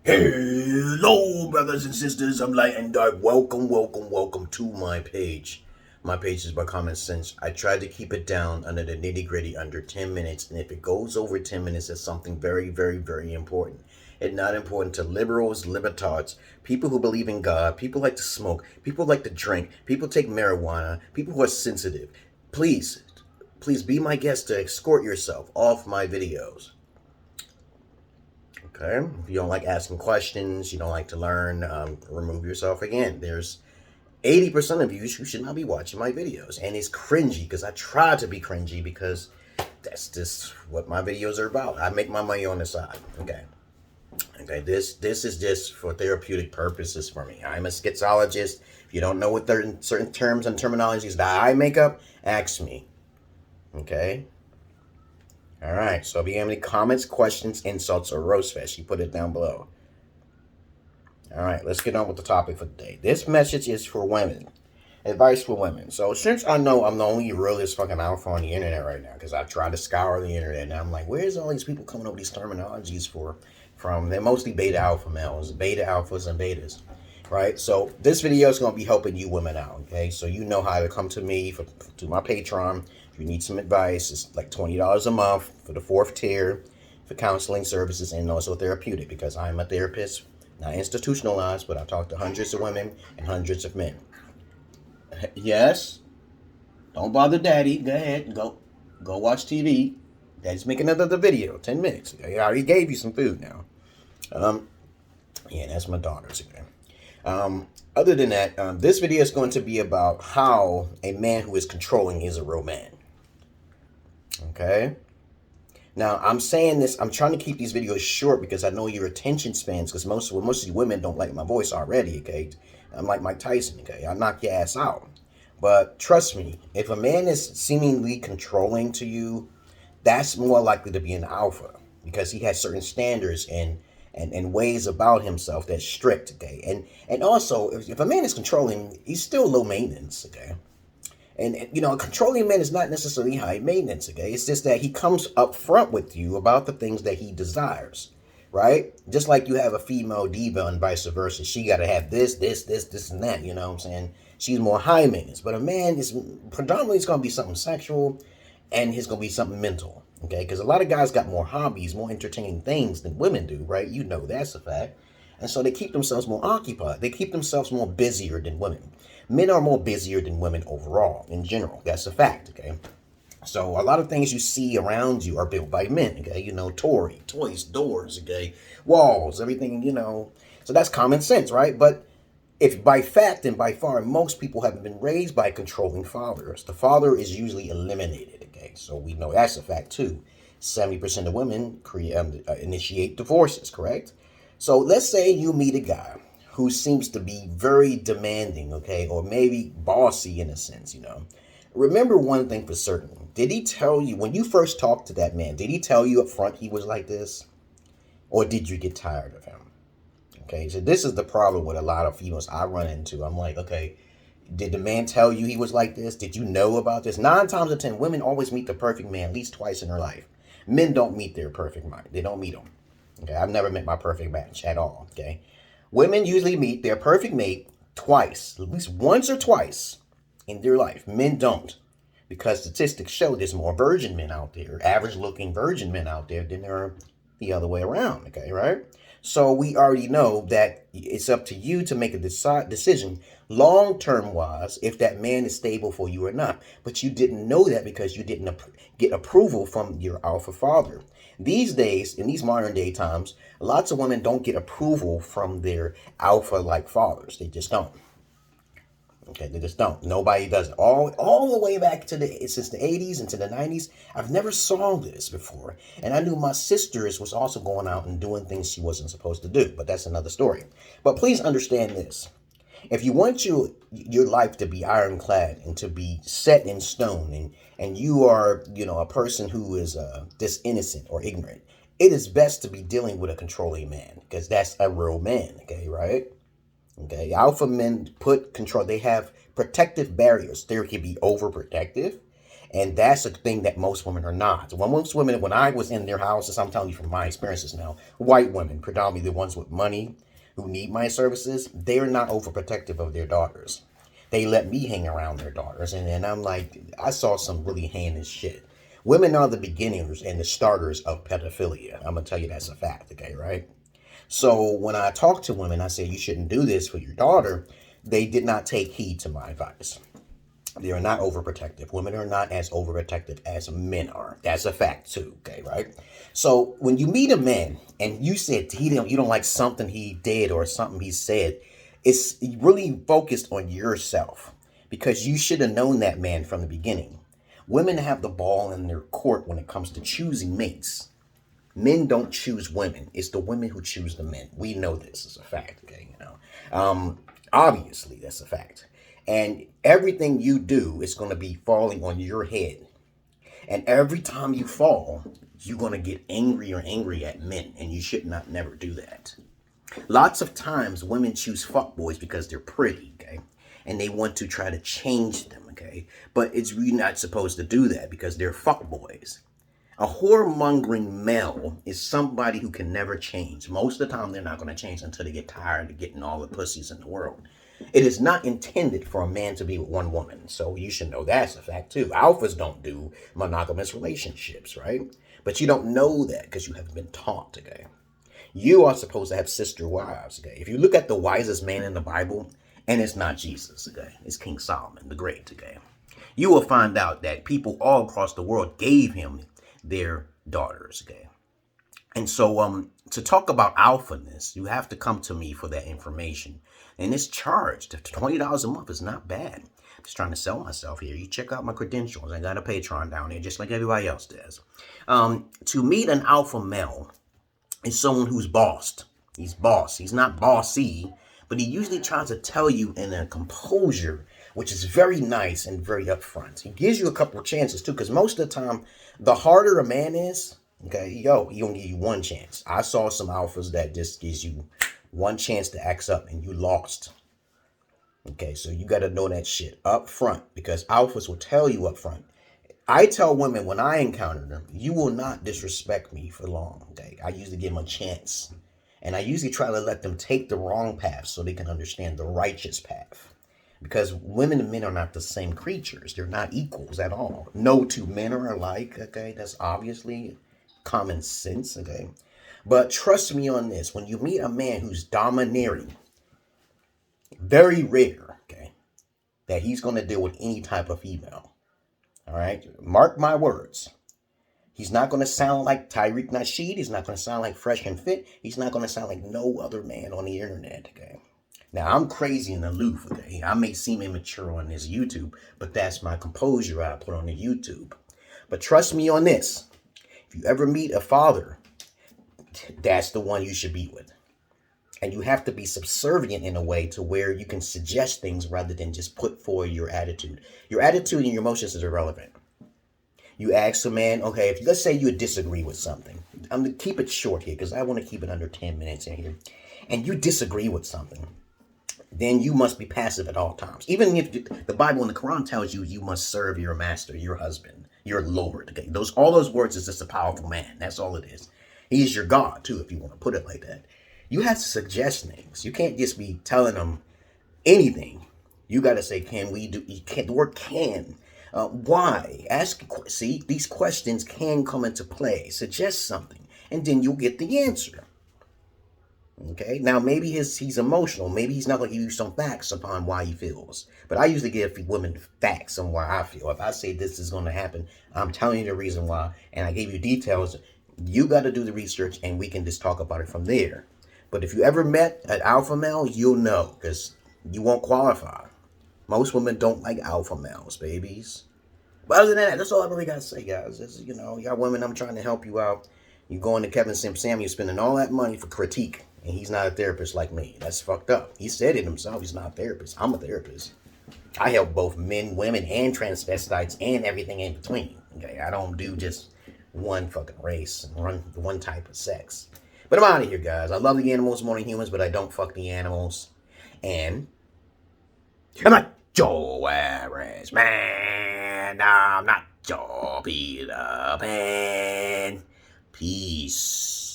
Hello, brothers and sisters of light and dark. Welcome to my page. My page is by common sense. I try to keep it down under the nitty gritty under 10 minutes. And if it goes over 10 minutes, it's something very important. It's not important to liberals, libertards, people who believe in God, people like to smoke, people like to drink, people take marijuana, people who are sensitive. Please be my guest to escort yourself off my videos. Okay, if you don't like asking questions, you don't like to learn, remove yourself. Again, there's 80% of you who should not be watching my videos. And it's cringy because I try to be cringy because that's just what my videos are about. I make my money on the side. Okay, this is just for therapeutic purposes for me. I'm a schizologist. If you don't know what certain terms and terminologies that I make up, ask me. Okay. All right, so if you have any comments, questions, insults, or roast fest, you put it down below. All right, let's get on with the topic for today. This message is for women. Advice for women. So since I know I'm the only realist fucking alpha on the internet right now, because I've tried to scour the internet, and I'm like, where's all these people coming up with these terminologies from? They're mostly beta alpha males, beta alphas and betas, right? So this video is going to be helping you women out, okay? So you know how to come to me to my Patreon. If you need some advice, it's like $20 a month for the 4th tier for counseling services and also therapeutic, because I'm a therapist, not institutionalized, but I talk to hundreds of women and hundreds of men. Yes, don't bother daddy. Go ahead, go watch TV. Daddy's making another video, 10 minutes. I already gave you some food now. Yeah, that's my daughter's again. Other than that, this video is going to be about how a man who is controlling is a real man. Okay. Now, I'm saying this, I'm trying to keep these videos short because I know your attention spans, because most of you women don't like my voice already, okay? I'm like Mike Tyson, okay? I'll knock your ass out. But trust me, if a man is seemingly controlling to you, that's more likely to be an alpha, because he has certain standards and ways about himself that's strict, okay? And also, if a man is controlling, he's still low maintenance, okay? And you know, a controlling man is not necessarily high maintenance, okay? It's just that he comes up front with you about the things that he desires, right? Just like you have a female diva and vice versa. She got to have this, and that, you know what I'm saying? She's more high maintenance. But a man is predominantly, it's going to be something sexual, and it's going to be something mental, okay? Because a lot of guys got more hobbies, more entertaining things than women do, right? You know that's a fact. And so they keep themselves more occupied. They keep themselves more busier than women. Men are more busier than women overall, in general. That's a fact, okay? So a lot of things you see around you are built by men, okay? You know, toys, doors, okay? Walls, everything, you know. So that's common sense, right? But if by fact and by far, most people haven't been raised by controlling fathers. The father is usually eliminated, okay? So we know that's a fact, too. 70% of women initiate divorces, correct? So let's say you meet a guy who seems to be very demanding, okay, or maybe bossy in a sense, you know. Remember one thing for certain. Did he tell you, when you first talked to that man, did he tell you up front he was like this? Or did you get tired of him? Okay, so this is the problem with a lot of females I run into. I'm like, okay, did the man tell you he was like this? Did you know about this? 9 times out of 10, women always meet the perfect man at least twice in their life. Men don't meet their perfect man. They don't meet them. Okay, I've never met my perfect match at all, okay? Women usually meet their perfect mate twice, at least once or twice in their life. Men don't, because statistics show there's more virgin men out there, average-looking virgin men out there than there are the other way around, okay, right? So we already know that it's up to you to make a decision long-term wise if that man is stable for you or not. But you didn't know that because you didn't get approval from your alpha father. These days, in these modern day times, lots of women don't get approval from their alpha-like fathers. They just don't. Okay, they just don't. Nobody does it. All the way back to since the 80s into the 90s, I've never saw this before. And I knew my sisters was also going out and doing things she wasn't supposed to do. But that's another story. But please understand this. If you want your life to be ironclad and to be set in stone, and you are, you know, a person who is this innocent or ignorant, it is best to be dealing with a controlling man, because that's a real man, okay, right? Okay, alpha men put control. They have protective barriers. They can be overprotective, And that's a thing that most women are not. When most women, when I was in their houses, I'm telling you from my experiences now, white women, predominantly the ones with money who need my services, they're not overprotective of their daughters. They let me hang around their daughters. And I'm like, I saw some really heinous shit. Women are the beginners and the starters of pedophilia. I'm going to tell you that's a fact, okay, right? So when I talk to women, I say you shouldn't do this for your daughter. They did not take heed to my advice. They are not overprotective. Women are not as overprotective as men are. That's a fact too, okay, right? So when you meet a man and you said you don't like something he did or something he said, it's really focused on yourself because you should have known that man from the beginning. Women have the ball in their court when it comes to choosing mates. Men don't choose women. It's the women who choose the men. We know this is a fact, okay? Obviously, that's a fact. And everything you do is going to be falling on your head. And every time you fall, you're going to get angry or angry at men. And you should not never do that. Lots of times, women choose fuckboys because they're pretty, okay? And they want to try to change them, okay? But it's really not supposed to do that because they're fuckboys. A whoremongering male is somebody who can never change. Most of the time, they're not going to change until they get tired of getting all the pussies in the world. It is not intended for a man to be with one woman. So you should know that's a fact too. Alphas don't do monogamous relationships, right? But you don't know that because you haven't been taught, okay? You are supposed to have sister wives, okay? If you look at the wisest man in the Bible, and it's not Jesus, okay? It's King Solomon the Great, okay? You will find out that people all across the world gave him their daughters, okay? And so to talk about alphaness, you have to come to me for that information. And it's charged. $20 a month is not bad. I'm just trying to sell myself here. You check out my credentials. I got a Patreon down there, just like everybody else does. To meet an alpha male is someone who's bossed. He's boss. He's not bossy, but he usually tries to tell you in a composure, which is very nice and very upfront. He gives you a couple of chances too, because most of the time, the harder a man is, okay, he gonna give you one chance. I saw some alphas that just gives you one chance to act up and you lost. Okay, so you got to know that shit up front because alphas will tell you up front. I tell women when I encounter them, you will not disrespect me for long. Okay, I usually give them a chance. And I usually try to let them take the wrong path so they can understand the righteous path. Because women and men are not the same creatures. They're not equals at all. No two men are alike, okay? That's obviously common sense, okay? But trust me on this. When you meet a man who's domineering, very rare, okay, that he's going to deal with any type of female. All right? Mark my words. He's not going to sound like Tariq Nasheed. He's not going to sound like Fresh and Fit. He's not going to sound like no other man on the internet, okay? Now, I'm crazy and aloof, okay? I may seem immature on this YouTube, but that's my composure I put on the YouTube. But trust me on this. If you ever meet a father, that's the one you should be with. And you have to be subservient in a way to where you can suggest things rather than just put forward your attitude. Your attitude and your emotions is irrelevant. You ask a man, okay, if let's say you disagree with something. I'm going to keep it short here because I want to keep it under 10 minutes in here. And you disagree with something. Then you must be passive at all times. Even if the Bible and the Quran tells you you must serve your master, your husband, your Lord. Okay, all those words is just a powerful man. That's all it is. He is your God too, if you want to put it like that. You have to suggest things. You can't just be telling them anything. You got to say, can we do? You can't. The word can. Why? Ask. See, these questions can come into play. Suggest something, and then you'll get the answer. Okay, now maybe he's emotional. Maybe he's not going to give you some facts upon why he feels. But I usually give women facts on why I feel. If I say this is going to happen, I'm telling you the reason why. And I gave you details. You got to do the research and we can just talk about it from there. But if you ever met an alpha male, you'll know because you won't qualify. Most women don't like alpha males, babies. But other than that, that's all I really got to say, guys. Is, y'all women, I'm trying to help you out. You going to Kevin Simp Sam, you're spending all that money for critique. And he's not a therapist like me. That's fucked up. He said it himself. He's not a therapist. I'm a therapist. I help both men, women, and transvestites and everything in between. Okay, I don't do just one fucking race and one type of sex. But I'm out of here, guys. I love the animals more than humans, but I don't fuck the animals. And I'm not Yo Arse, man. No, I'm not. Yo, Peter Pan. Peace.